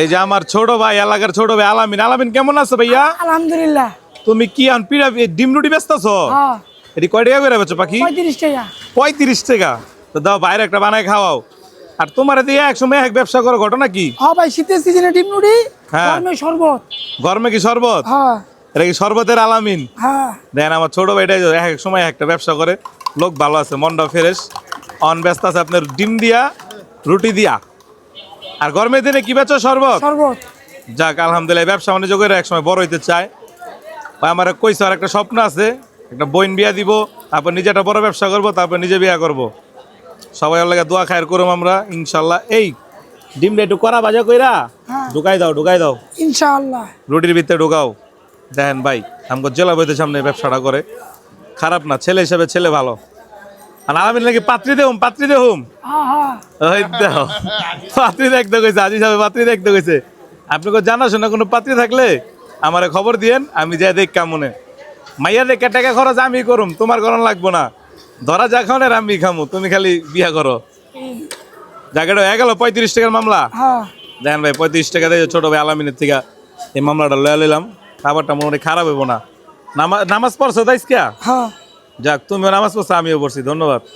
এই যে আমার ছোট ভাই, এলাকার ছোট ভাই আলামিন। আলামিন কেমন আছো ভাইয়া? আলহামদুলিল্লাহ। তুমি কি আন পিড়া ডিম রুটি বেচতেছো? হ্যাঁ, এটি কয় টাকা করে বেচো পাখি? 35 টাকা। 35 টাকা। তো দাও বাইরে একটা বানায় খাওয়াও। আর তোমার দিয়ে এক সময় এক ব্যবসা করো, ঘটনা কি? হ্যাঁ ভাই, শীতের সিজনে ডিম নুডি, হ্যাঁ। গরমে শরবত। গরমে কি শরবত? হ্যাঁ এটা কি শরবতের আলামিন? হ্যাঁ। দেন আমার ছোট ভাইটাই এক সময় একটা ব্যবসা করে, লোক ভালো আছে, মনটা ফ্রেশ। অন ব্যস্ত আছে আপনার ডিম দিয়া রুটি দিয়া। আর গরমের দিনে কি বেচো? শরবত। শরবত। যাক আলহামদুলিল্লাহ, ব্যবসা বাণিজ্য করে এক সময় বড় হইতে চায়। আমার কইছে আর একটা স্বপ্ন আছে, একটা বইন বিয়া দিব, তারপর নিজে একটা বড় ব্যবসা করব, তারপর নিজে বিয়া করব। সবাই লাগে দোয়া খায়ের করুম আমরা ইনশাল্লাহ। এই ডিমটা একটু কড়া ভাজা কইরা হ্যাঁ। ঢুকাই দাও ইনশাআল্লাহ। রুটির ভিতরে ঢুকাও। দেখেন ভাই, আমাকে জেলা বইতে সামনে ব্যবসাটা করে, খারাপ না, ছেলে হিসেবে ছেলে ভালো। আর আমি নাকি পাত্রী দেহুম হ্যাঁ হ্যাঁ। ওই দেখো, পাত্রী দেখতে কইছে, আজি সাহেব পাত্রী দেখতে কইছে। আপনাকে জানাশোনা কোনো পাত্রী থাকলে আমারে খবর দিয়েন, আমি যাই দেখ কেমনে। মাইয়া দেখে টাকা খরচ আমি করুম, তোমার করণ লাগবো না। ধরা যা খাওয়ানের আমি খামু, তুমি খালি বিয়া করো। জায়গাটা হয়ে গেল 35 টাকার মামলা। হ্যাঁ। দেখেন ভাই, 35 টাকা দিয়ে ছোট ভাই আলামিনের থেকে এই মামলাটা লয়া লইলাম। খাবারটা মোটামুটি খারাপ হইব না। নামাজ পড়ছো তাইস কে? হ্যাঁ। যাক, তুমিও নামাজ পড়ছো, আমিও পড়ছি, ধন্যবাদ।